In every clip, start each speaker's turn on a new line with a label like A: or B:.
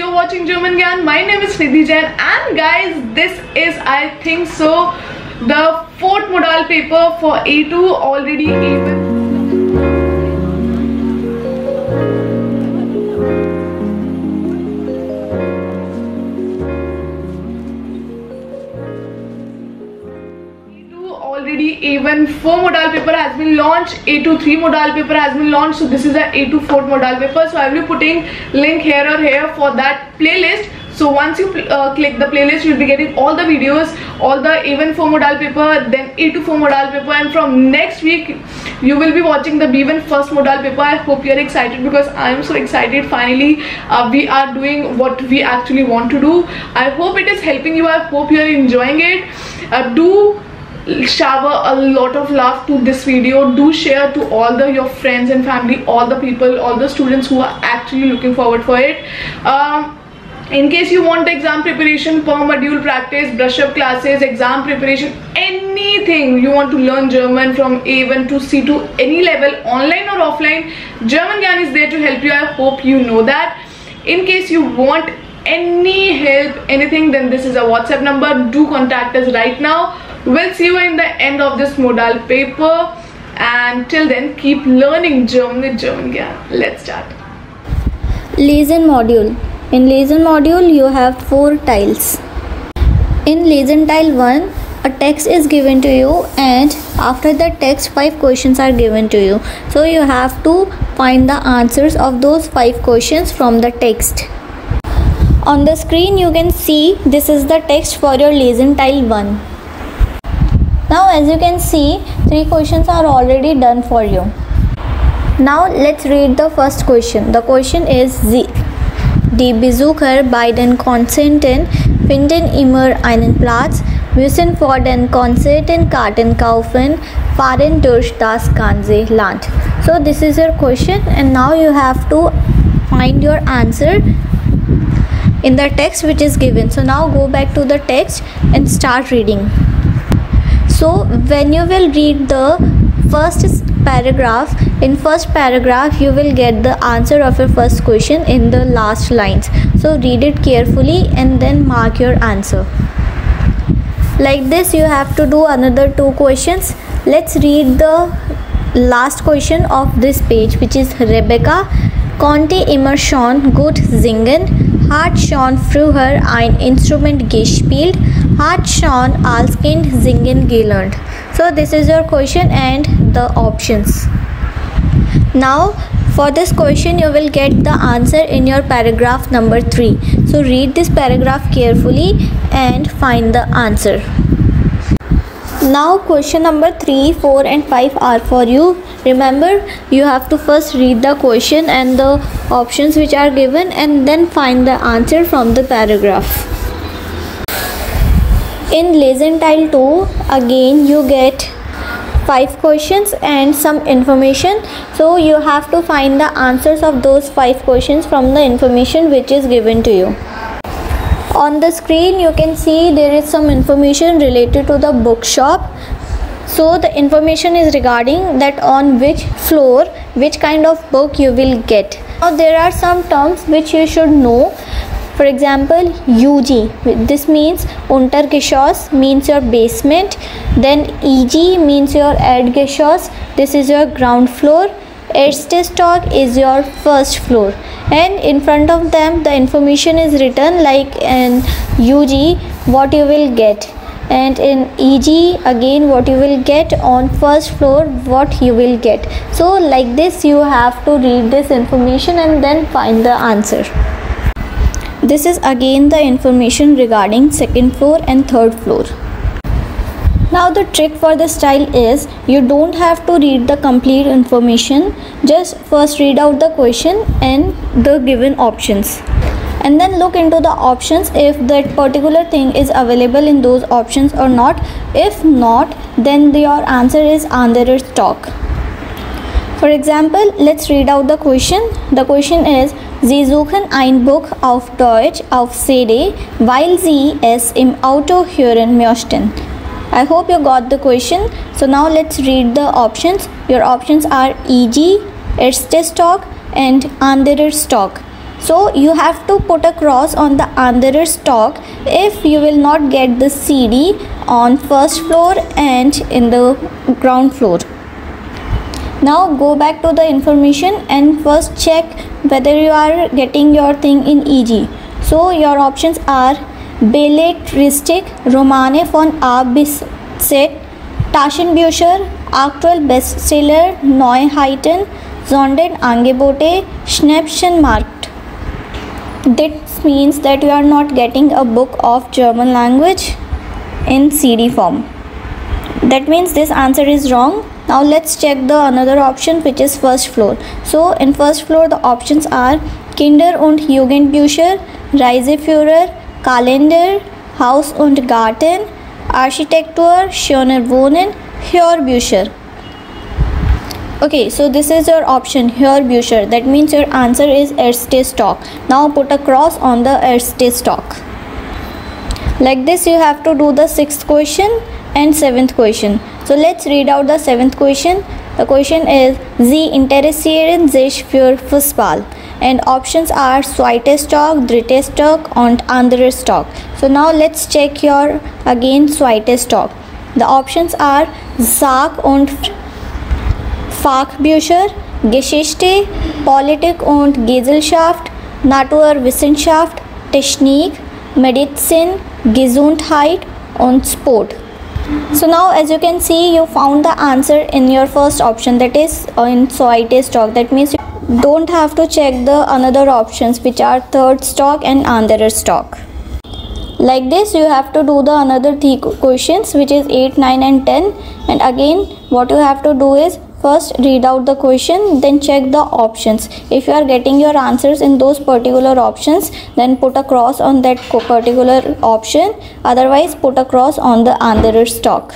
A: you're watching German Gyan. My name is Nidhi Jain, and guys, this is, I think so, the 4th modal paper for A2 already even. Even 4 modal paper has been launched, A2 3 modal paper has been launched, so this is a A2 4th modal paper. So I will be putting link here or here for that playlist. So once you click the playlist, you will be getting all the videos, all the even 4 modal paper, then A2 4 modal paper, and from next week you will be watching the B1 first modal paper. I hope you are excited because I am so excited. Finally we are doing what we actually want to do. I hope it is helping you. I hope you are enjoying it. Do shower a lot of love to this video. Do share to all your friends and family, all the people, all the students who are actually looking forward for it. In case you want exam preparation, per module practice, brush up classes, exam preparation, anything you want to learn German from A1 to C2, any level, online or offline, German Gyan is there to help you. I hope you know that. In case you want any help, anything, then this is a WhatsApp number. Do contact us right now. We'll see you in the end of this modal paper, and till then keep learning German with German Gyan. Let's start.
B: Lesson module. In lesson module you have 4 tiles. In lesson tile 1, a text is given to you, and after the text 5 questions are given to you. So you have to find the answers of those 5 questions from the text. On the screen you can see this is the text for your lesson tile 1. Now as you can see, 3 questions are already done for you. Now let's read the first question. The question is Die Besucher bei den Konzerten finden immer einen Platz, müssen vor den Konzerten Karten kaufen, fahren durch das ganze Land. So this is your question, and now you have to find your answer in the text which is given. So now go back to the text and start reading. So when you will read the first paragraph, in first paragraph you will get the answer of your first question in the last lines. So read it carefully and then mark your answer. Like this you have to do another 2 questions. Let's read the last question of this page, which is Rebecca konnte immer schon gut singen, hat schon früher ein Instrument gespielt, hat schon als Kind singen gelernt. So this is your question and the options. Now for this question you will get the answer in your paragraph number 3. So read this paragraph carefully and find the answer. Now question number 3, 4 and 5 are for you. Remember, you have to first read the question and the options which are given, and then find the answer from the paragraph. In lesson tile 2, again you get 5 questions and some information. So you have to find the answers of those 5 questions from the information which is given to you. On the screen you can see there is some information related to the bookshop. So the information is regarding that on which floor which kind of book you will get. Now there are some terms which you should know. For example, UG, this means Untergeschoss, means your basement. Then EG means your Erdgeschoss, this is your ground floor. Erste Stock is your first floor, and in front of them the information is written, like in UG what you will get, and in EG again what you will get, on first floor what you will get. So like this you have to read this information and then find the answer. This is again the information regarding second floor and third floor. Now the trick for this style is you don't have to read the complete information. Just first read out the question and the given options, and then look into the options if that particular thing is available in those options or not. If not, then your answer is under stock. For example, let's read out the question. The question is Sie suchen ein Buch auf Deutsch auf CD, weil Sie es im Auto hören möchten. I hope you got the question. So now let's read the options. Your options are EG, Erste Stock and Anderer Stock. So you have to put a cross on the andere stock if you will not get the CD on first floor and in the ground floor. Now go back to the information and first check whether you are getting your thing in EG. So your options are Belletristik, Romane von A. bis Z, Taschenbücher, Aktuell Bestseller, Neuheiten, Sonderangebote, Schnäppchenmarkt. This means that you are not getting a book of German language in CD form. That means this answer is wrong. Now let's check the another option, which is first floor. So in first floor the options are Kinder- und Jugendbücher, Reiseführer, Kalender, Haus und Garten, Architektur, Schöner Wohnen, Hörbücher. Okay, so this is your option, Hörbücher. That means your answer is erste stock. Now put a cross on the erste stock. Like this you have to do the 6th question and 7th question. So let's read out the 7th question. The question is Sie interessieren sich für Fußball, and options are zweite Stock, dritte Stock und andere Stock. So now let's check your again zweite Stock. The options are Sach- und Fachbücher, Geschichte, Politik und Gesellschaft, Naturwissenschaft, Technik, Medizin, Gesundheit und Sport. So now as you can see, you found the answer in your first option, that is in zweite Stock. That means you don't have to check the another options, which are third stock and andere stock. Like this you have to do the another 3 questions, which is 8, 9 and 10. And again what you have to do is first read out the question, then check the options. If you are getting your answers in those particular options, then put a cross on that particular option. Otherwise put a cross on the andere stock.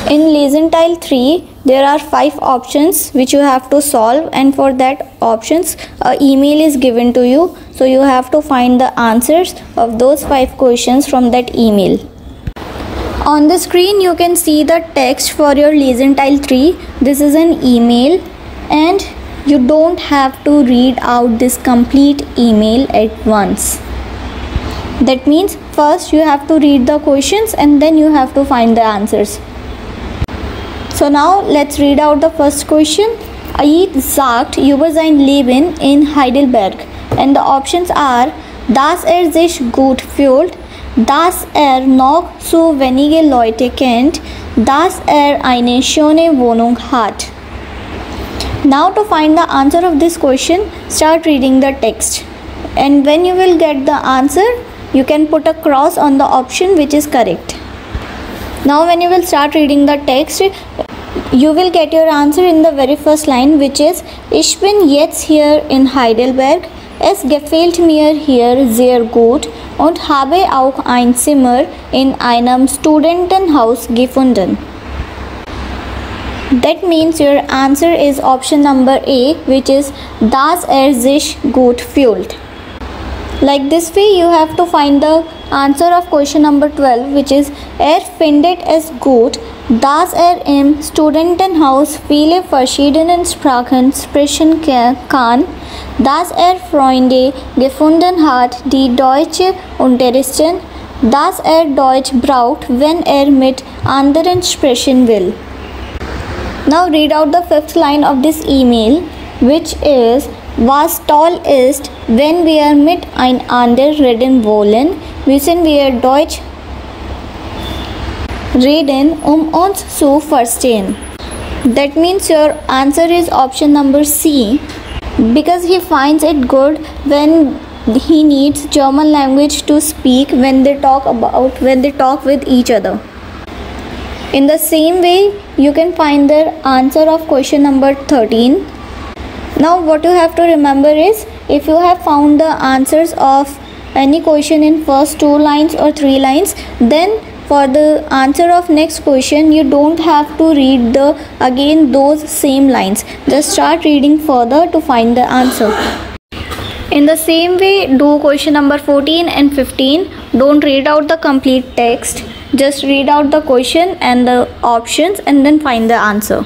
B: In lesson tile 3 there are 5 options which you have to solve, and for that options an email is given to you. So you have to find the answers of those 5 questions from that email. On the screen you can see the text for your lesson tile 3. This is an email, and you don't have to read out this complete email at once. That means first you have to read the questions and then you have to find the answers. So now let's read out the first question. Aid sagt über sein Leben in Heidelberg, and the options are dass sich gut fühlt, dass noch zu wenige Leute kennt, dass eine schöne Wohnung hat. Now to find the answer of this question, start reading the text, and when you will get the answer, you can put a cross on the option which is correct. Now when you will start reading the text, you will get your answer in the very first line, which is Ich bin jetzt hier in Heidelberg. Es gefällt mir hier sehr gut und habe auch ein Zimmer in einem Studentenhaus gefunden. That means your answer is option number A, which is dass sich gut fühlt. Like this way you have to find the answer of question number 12, which is findet es gut, dass im Studentenhaus viele verschiedene Sprachen sprechen kann, dass Freunde gefunden hat, die Deutsch unterrichten, dass Deutsch braucht, wenn mit anderen sprechen will. Now read out the 5th line of this email, which is was toll ist, wenn wir miteinander reden wollen, müssen wir Deutsch reden, uns zu verstehen. That means your answer is option number C, because he finds it good when he needs German language to speak when they talk with each other. In the same way, you can find the answer of question number 13. Now what you have to remember is, if you have found the answers of any question in first 2 lines or 3 lines, then for the answer of next question you don't have to read again those same lines. Just start reading further to find the answer. In the same way, do question number 14 and 15. Don't read out the complete text. Just read out the question and the options and then find the answer.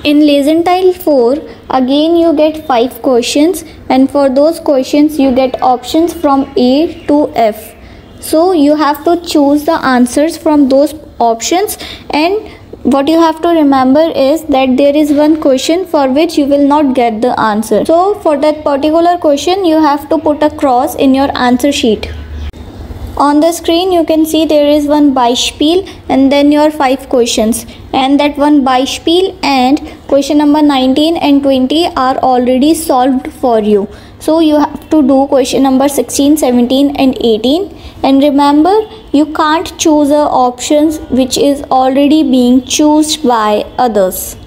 B: In lesson tile 4, Again you get 5 questions, and for those questions you get options from A to F. So you have to choose the answers from those options, and what you have to remember is that there is one question for which you will not get the answer. So for that particular question you have to put a cross in your answer sheet. On the screen you can see there is one Beispiel and then your 5 questions, and that one Beispiel and question number 19 and 20 are already solved for you. So you have to do question number 16, 17 and 18, and remember you can't choose the options which is already being chosen by others.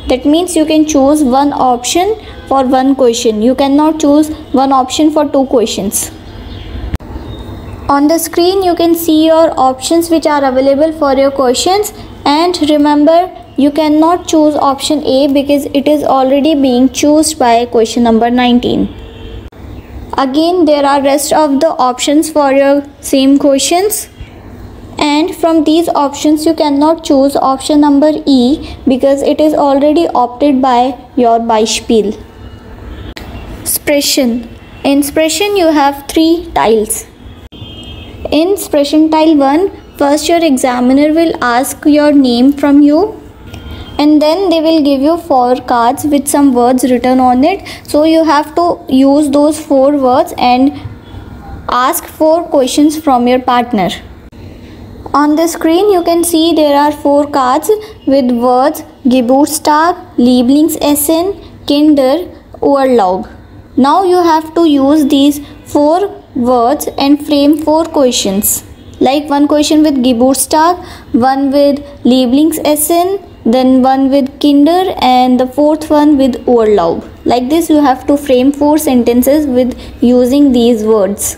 B: That means you can choose one option for one question. You cannot choose one option for 2 questions. On the screen you can see your options which are available for your questions, and remember you cannot choose option A because it is already being chosen by question number 19. Again there are rest of the options for your same questions, and from these options you cannot choose option number E because it is already opted by your Beispiel. Sprechen. In Sprechen you have 3 tiles. In Sprechen tile 1, first your examiner will ask your name from you, and then they will give you 4 cards with some words written on it. So you have to use those 4 words and ask 4 questions from your partner. On the screen you can see there are 4 cards with words Geburtstag, Lieblingsessen, Kinder, Urlaub. Now you have to use these 4 words and frame 4 questions, like one question with Geburtstag, one with Lieblingsessen, then one with Kinder, and the 4th one with Urlaub. Like this you have to frame 4 sentences with using these words.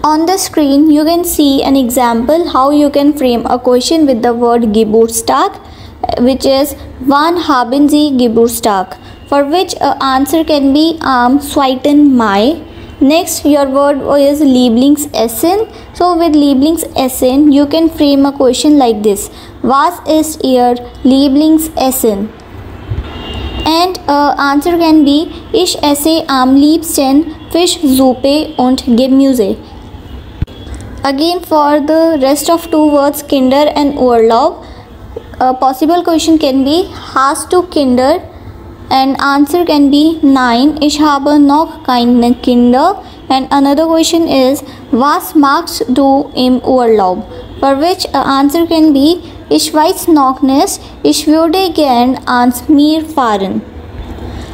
B: On the screen you can see an example how you can frame a question with the word Geburtstag, which is Wann haben Sie Geburtstag, for which answer can be am 2. Mai. Next your word is Lieblingsessen. So with Lieblingsessen you can frame a question like this: Was ist Ihr Lieblingsessen? And answer can be Ich esse am liebsten Fischsuppe und Gemüse. Again for the rest of 2 words Kinder and Urlaub, a possible question can be Hast du Kinder? And answer can be Nein, ich habe noch keine Kinder. And another question is Was machst du im Urlaub? For which answer can be Ich weiß noch nicht, ich würde gern ans Meer fahren.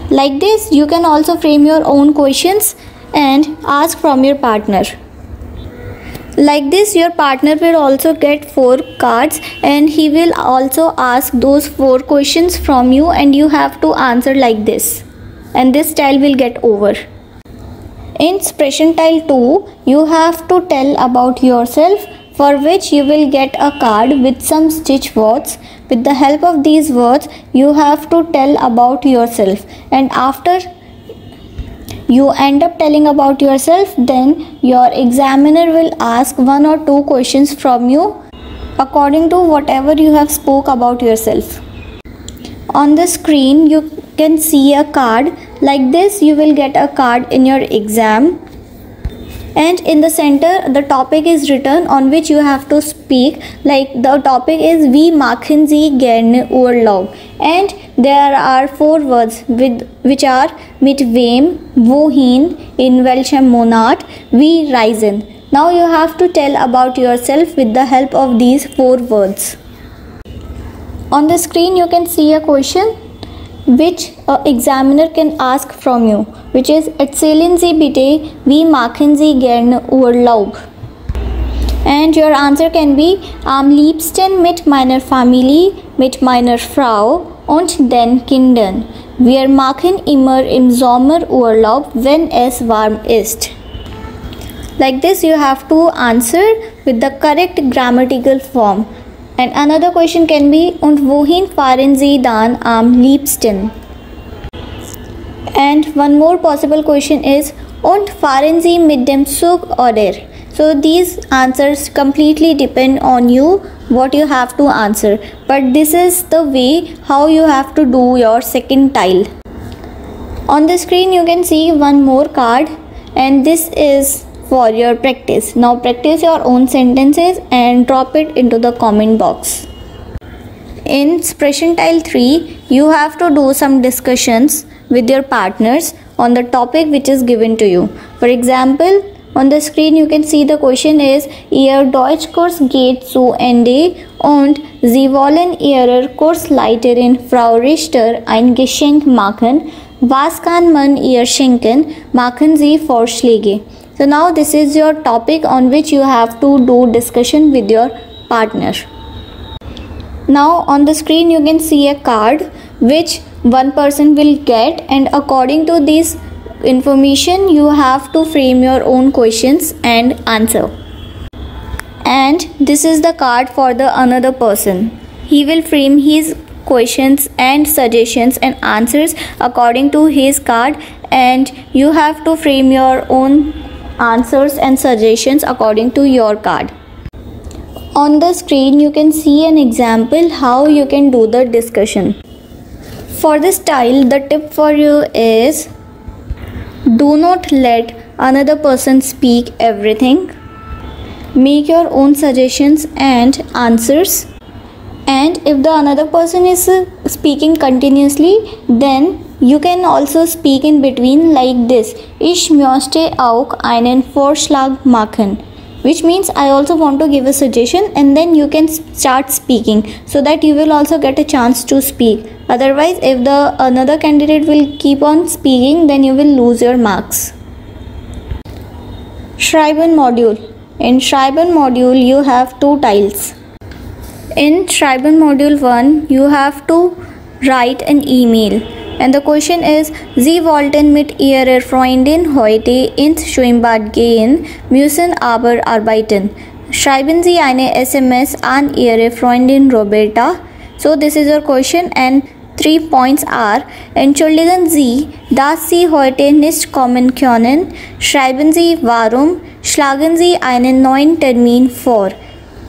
B: Like this you can also frame your own questions and ask from your partner. Like this your partner will also get 4 cards, and he will also ask those 4 questions from you, and you have to answer like this, and this tile will get over. In Sprechen tile 2 you have to tell about yourself, for which you will get a card with some stitch words. With the help of these words you have to tell about yourself, and after you end up telling about yourself, then your examiner will ask 1 or 2 questions from you according to whatever you have spoke about yourself. On the screen you can see a card. Like this you will get a card in your exam, and in the center the topic is written on which you have to speak. Like the topic is Wie machen Sie gerne Urlaub, and there are 4 words which are mit wem, wohin, in welchem Monat, wie reisen. Now you have to tell about yourself with the help of these 4 words. On the screen you can see a question which examiner can ask from you, which is Erzählen Sie bitte, wie machen Sie gerne Urlaub? And your answer can be Am liebsten mit meiner Familie, mit meiner Frau und den Kindern. Wir machen immer im Sommer Urlaub, wenn es warm ist. Like this you have to answer with the correct grammatical form. And another question can be Und wohin fahren Sie dann am liebsten? And one more possible question is Und fahren Sie mit dem Zug oder? So these answers completely depend on you, what you have to answer. But this is the way how you have to do your second tile. On the screen you can see one more card, and this is for your practice. Now practice your own sentences and drop it into the comment box. In expression tile 3, you have to do some discussions with your partners on the topic which is given to you. For example, on the screen you can see the question is: Ihr Deutschkurs geht zu Ende und Sie wollen Ihrer Kursleiterin Frau Richter ein Geschenk machen. Was kann man ihr schenken? Machen Sie Vorschläge. So now this is your topic on which you have to do discussion with your partner. Now on the screen you can see a card which one person will get, and according to this information you have to frame your own questions and answer. And this is the card for the another person. He will frame his questions and suggestions and answers according to his card, and you have to frame your own answers and suggestions according to your card. On the screen you can see an example how you can do the discussion. For this style, the tip for you is: do not let another person speak everything. Make your own suggestions and answers. And if the another person is speaking continuously, then you can also speak in between like this: Ich möchte auch einen Vorschlag machen, which means I also want to give a suggestion, and then you can start speaking so that you will also get a chance to speak. Otherwise, if the another candidate will keep on speaking, then you will lose your marks. Schreiben module. In Schreiben module you have two tiles. In Schreiben module 1 you have to write an email, and the question is: Sie wollten mit Ihrer Freundin heute ins Schwimmbad gehen, müssen aber arbeiten. Schreiben Sie eine SMS an Ihre Freundin Roberta. So this is your question, and 3 points are: Entschuldigen Sie, dass Sie heute nicht kommen können. Schreiben Sie warum. Schlagen Sie einen neuen Termin vor.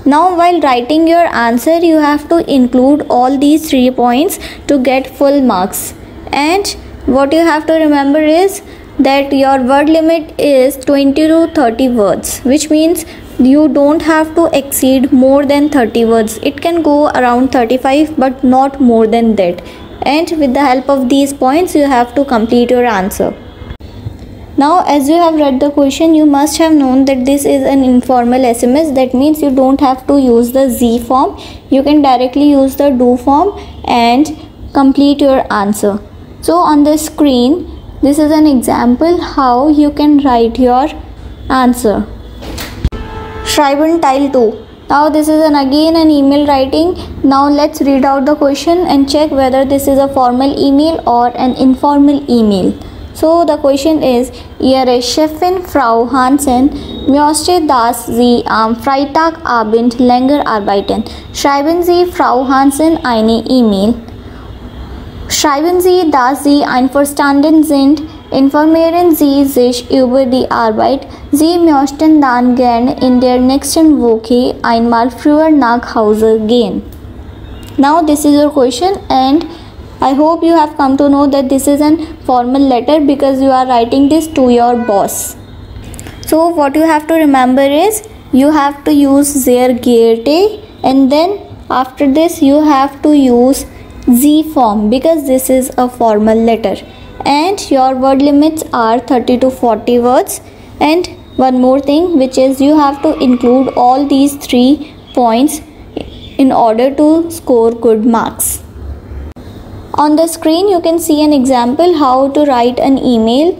B: Now while writing your answer you have to include all these 3 points to get full marks. And what you have to remember is that your word limit is 20 to 30 words, which means you don't have to exceed more than 30 words. It can go around 35 but not more than that. And with the help of these points you have to complete your answer. Now as you have read the question, you must have known that this is an informal SMS. That means you don't have to use the Z form. You can directly use the do form and complete your answer. So on the screen, this is an example how you can write your answer. Schreiben tile 2. Now this is again an email writing. Now let's read out the question and check whether this is a formal email or an informal email. So the question is: Ihre Chefin Frau Hansen möchte, dass Sie am Freitagabend länger arbeiten. Schreiben Sie Frau Hansen eine E-Mail. Schreiben Sie, dass Sie einverstanden sind. Informieren Sie sich über die Arbeit. Sie möchten dann gerne in der nächsten Woche einmal früher nach Hause gehen. Now this is your question, and I hope you have come to know that this is a formal letter because you are writing this to your boss. So what you have to remember is you have to use sehr geehrte, and then after this you have to use Z form because this is a formal letter. And your word limits are 30 to 40 words. And one more thing, which is you have to include all these 3 points in order to score good marks. On the screen you can see an example how to write an email.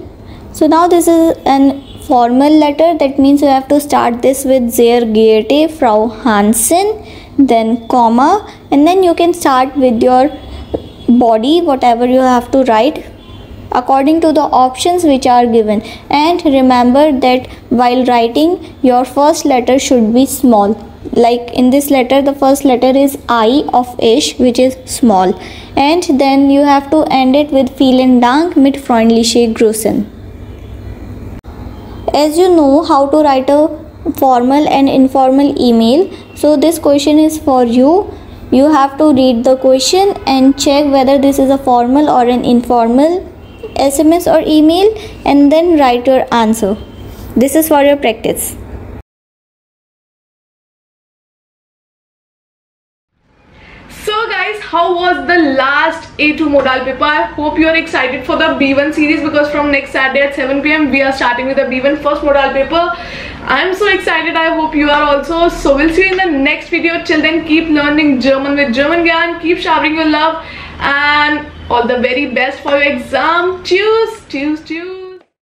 B: So now this is an formal letter. That means you have to start this with sehr geehrte Frau Hansen, then comma, and then you can start with your body, whatever you have to write according to the options which are given. And remember that while writing, your first letter should be small. Like in this letter, the first letter is I of ish, which is small, and then you have to end it with vielen Dank mit freundliche Grüßen. As you know how to write a formal and informal email. So this question is for you. You have to read the question and check whether this is a formal or an informal SMS or email, and then write your answer. This is for your practice.
A: So guys, how was the last A2 modal paper? I hope you are excited for the B1 series, because from next Saturday at 7 PM we are starting with the B1 first modal paper. I am so excited. I hope you are also. So we'll see you in the next video. Till then, keep learning German with German Gyan. Keep showering your love, and all the very best for your exam. Cheers, cheers, cheers.